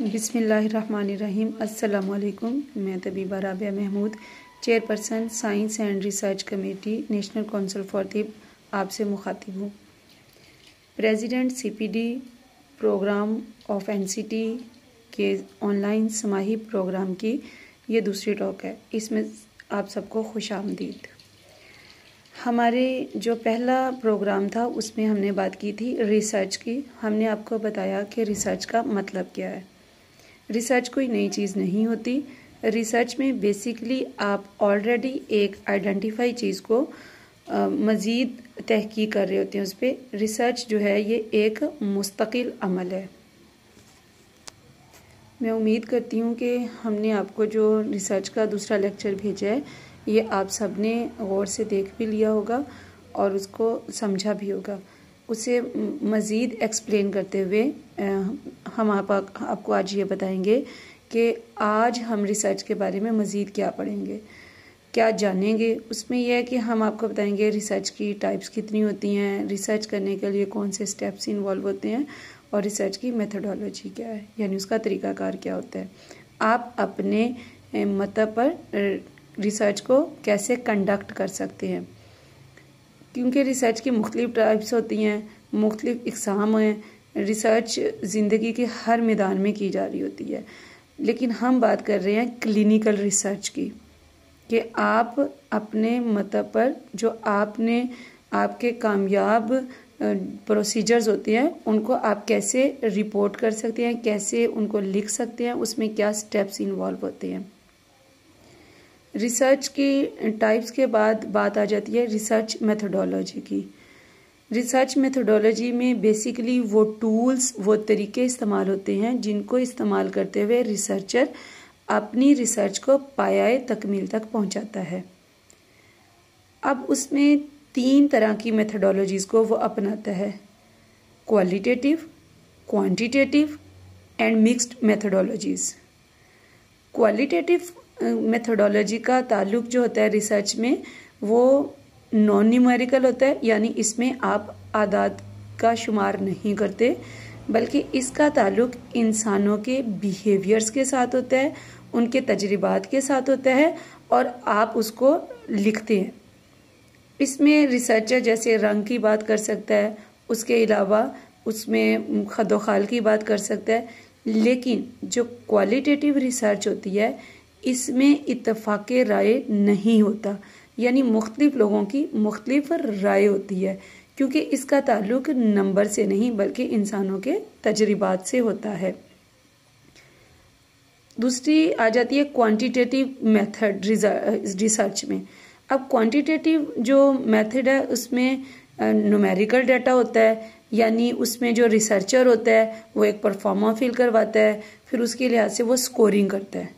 बिस्मिल्लाहिर्रहमानिर्रहीम। अस्सलामुअलैकुम। मैं तबीबा Rabia Mahmood, chairperson science and research committee, national council for Tibb, आपसे मुखातिब हूँ। President CPD program of NCT के ऑनलाइन समाही प्रोग्राम की ये दूसरी टॉक है। इसमें आप सबको खुशामदीद। हमारे जो पहला प्रोग्राम था उसमें हमने बात की थी रिसर्च की। हमने आपको बताया कि रिसर्च का मतलब क्या है। रिसर्च कोई नई चीज़ नहीं होती। रिसर्च में बेसिकली आप ऑलरेडी एक आइडेंटिफाई चीज़ को मज़ीद तहकीक कर रहे होते हैं उस पर। रिसर्च जो है ये एक मुस्तकिल अमल है। मैं उम्मीद करती हूँ कि हमने आपको जो रिसर्च का दूसरा लेक्चर भेजा है ये आप सब ने गौर से देख भी लिया होगा और उसको समझा भी होगा। उसे मज़ीद एक्सप्लेन करते हुए हम आपको आज ये बताएंगे कि आज हम रिसर्च के बारे में मज़ीद क्या पढ़ेंगे, क्या जानेंगे। उसमें यह है कि हम आपको बताएंगे रिसर्च की टाइप्स कितनी होती हैं, रिसर्च करने के लिए कौन से स्टेप्स इन्वॉल्व होते हैं और रिसर्च की मेथडोलॉजी क्या है, यानी उसका तरीक़ाकार क्या होता है। आप अपने मतलब पर रिसर्च को कैसे कंडक्ट कर सकते हैं, क्योंकि रिसर्च की मुख्तलिफ टाइप्स होती हैं, मुख्तलिफ इक़साम हैं। रिसर्च ज़िंदगी के हर मैदान में की जा रही होती है, लेकिन हम बात कर रहे हैं क्लिनिकल रिसर्च की, कि आप अपने मतलब पर जो आपके कामयाब प्रोसीजर्स होते हैं उनको आप कैसे रिपोर्ट कर सकते हैं, कैसे उनको लिख सकते हैं, उसमें क्या स्टेप्स इन्वॉल्व होते हैं। रिसर्च की टाइप्स के बाद बात आ जाती है रिसर्च मेथडोलॉजी की। रिसर्च मेथडोलॉजी में बेसिकली वो टूल्स, वो तरीके इस्तेमाल होते हैं जिनको इस्तेमाल करते हुए रिसर्चर अपनी रिसर्च को पायाए तकमील तक पहुंचाता है। अब उसमें 3 तरह की मेथडोलॉजीज़ को वो अपनाता है: qualitative, quantitative and mixed methodologies. Qualitative methodology का ताल्लुक जो होता है रिसर्च में वो नॉन न्यूमेरिकल होता है, यानी इसमें आप आदाद का शुमार नहीं करते, बल्कि इसका ताल्लुक इंसानों के बिहेवियर्स के साथ होता है, उनके तजर्बात के साथ होता है और आप उसको लिखते हैं। इसमें रिसर्चर जैसे रंग की बात कर सकता है, उसके अलावा उसमें खदोखाल की बात कर सकता है, लेकिन जो क्वालिटेटिव रिसर्च होती है इसमें इत्तफाक राय नहीं होता, यानी मुख्तलिफ लोगों की मुख्तलिफ राय होती है, क्योंकि इसका ताल्लुक नंबर से नहीं बल्कि इंसानों के तजर्बात से होता है। दूसरी आ जाती है क्वांटिटेटिव मेथड रिसर्च में। अब क्वांटिटेटिव जो मेथड है उसमें न्यूमेरिकल डाटा होता है, यानी उसमें जो रिसर्चर होता है वो एक परफॉर्मा फिल करवाता है, फिर उसके लिहाज से वो स्कोरिंग करता है।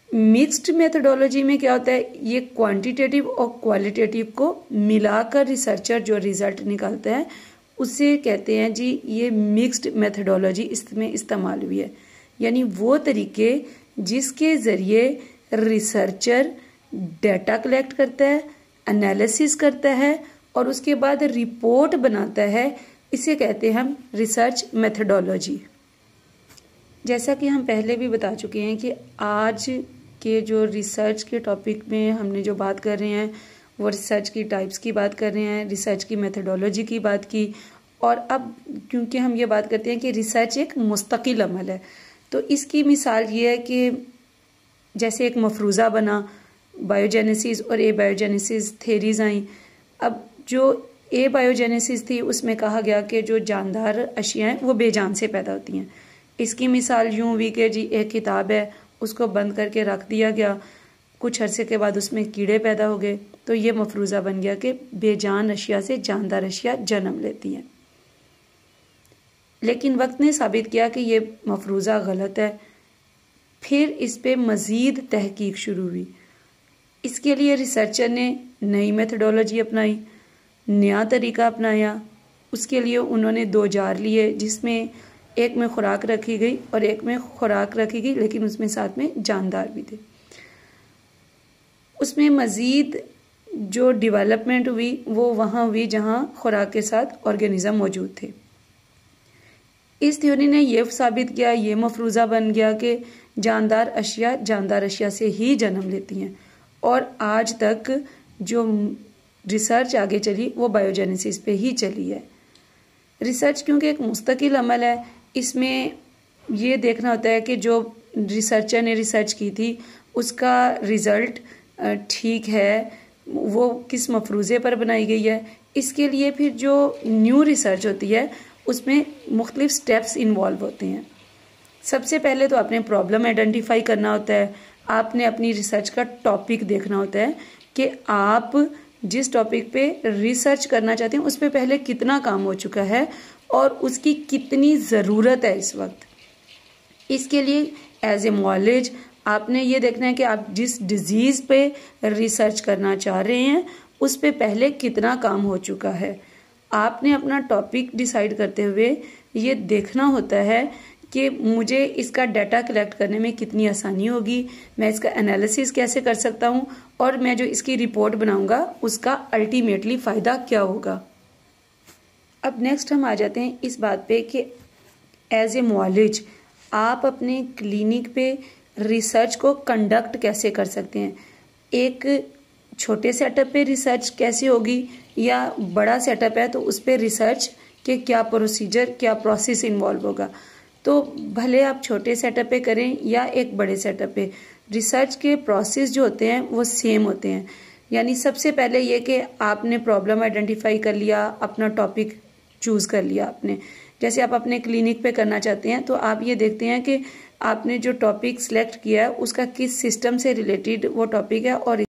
मिक्स्ड मेथडोलॉजी में क्या होता है, ये क्वांटिटेटिव और क्वालिटेटिव को मिलाकर रिसर्चर जो रिजल्ट निकालता है उसे कहते हैं जी ये मिक्स्ड मेथडोलॉजी इसमें इस्तेमाल हुई है, यानी वो तरीके जिसके ज़रिए रिसर्चर डाटा कलेक्ट करता है, एनालिसिस करता है और उसके बाद रिपोर्ट बनाता है, इसे कहते हैं हम रिसर्च मेथडोलॉजी। जैसा कि हम पहले भी बता चुके हैं कि आज के जो रिसर्च के टॉपिक में हमने जो बात कर रहे हैं वो रिसर्च की टाइप्स की बात कर रहे हैं, रिसर्च की मेथडोलॉजी की बात की। और अब क्योंकि हम ये बात करते हैं कि रिसर्च एक मुस्तकिल अमल है, तो इसकी मिसाल ये है कि जैसे एक मफरूज़ा बना, बायोजेनेसिस और ए बायोजेनेसिस थेरीज आई। अब जो ए बायोजेनेसिस थी उसमें कहा गया कि जो जानदार अशियाएँ वो बेजान से पैदा होती हैं। इसकी मिसाल यूं हुई कि जी एक किताब है, उसको बंद करके रख दिया गया, कुछ अरसे के बाद उसमें कीड़े पैदा हो गए, तो ये मफरूज़ा बन गया कि बेजान अशिया से जानदार अशिया जन्म लेती हैं। लेकिन वक्त ने साबित किया कि ये मफरूज़ा गलत है। फिर इस पे मज़ीद तहकीक शुरू हुई। इसके लिए रिसर्चर ने नई मेथडोलॉजी अपनाई, नया तरीका अपनाया। उसके लिए उन्होंने 2 जार लिए, जिसमें एक में खुराक रखी गई और एक में खुराक रखी गई लेकिन उसमें साथ में जानदार भी थे। उसमें मज़ीद जो डेवलपमेंट हुई वो वहाँ हुई जहाँ खुराक के साथ ऑर्गेनिज़म मौजूद थे। इस थ्योरी ने ये साबित किया, ये मफरूज़ा बन गया कि जानदार अशिया से ही जन्म लेती हैं। और आज तक जो रिसर्च आगे चली वो बायोजेनेसिस पे ही चली है। रिसर्च क्योंकि एक मुस्तकिल अमल है, इसमें ये देखना होता है कि जो रिसर्चर ने रिसर्च की थी उसका रिज़ल्ट ठीक है, वो किस मफरूज़े पर बनाई गई है। इसके लिए फिर जो न्यू रिसर्च होती है उसमें मुख्तलिफ स्टेप्स इन्वॉल्व होते हैं। सबसे पहले तो आपने प्रॉब्लम आइडेंटिफाई करना होता है, आपने अपनी रिसर्च का टॉपिक देखना होता है कि आप जिस टॉपिक पे रिसर्च करना चाहते हैं उस पे पहले कितना काम हो चुका है और उसकी कितनी ज़रूरत है इस वक्त। इसके लिए एज ए मॉलेज आपने ये देखना है कि आप जिस डिजीज़ पे रिसर्च करना चाह रहे हैं उस पे पहले कितना काम हो चुका है। आपने अपना टॉपिक डिसाइड करते हुए ये देखना होता है कि मुझे इसका डाटा कलेक्ट करने में कितनी आसानी होगी, मैं इसका एनालिसिस कैसे कर सकता हूँ और मैं जो इसकी रिपोर्ट बनाऊंगा उसका अल्टीमेटली फ़ायदा क्या होगा। अब नेक्स्ट हम आ जाते हैं इस बात पे कि एज ए मॉलेज आप अपने क्लिनिक पे रिसर्च को कंडक्ट कैसे कर सकते हैं। एक छोटे सेटअप पे रिसर्च कैसे होगी या बड़ा सेटअप है तो उस पे रिसर्च के क्या प्रोसीजर, क्या प्रोसेस इन्वॉल्व होगा। तो भले आप छोटे सेटअप पे करें या एक बड़े सेटअप पे, रिसर्च के प्रोसेस जो होते हैं वो सेम होते हैं। यानी सबसे पहले ये कि आपने प्रॉब्लम आइडेंटिफाई कर लिया, अपना टॉपिक चूज़ कर लिया आपने। जैसे आप अपने क्लिनिक पे करना चाहते हैं तो आप ये देखते हैं कि आपने जो टॉपिक सिलेक्ट किया है उसका किस सिस्टम से रिलेटेड वो टॉपिक है और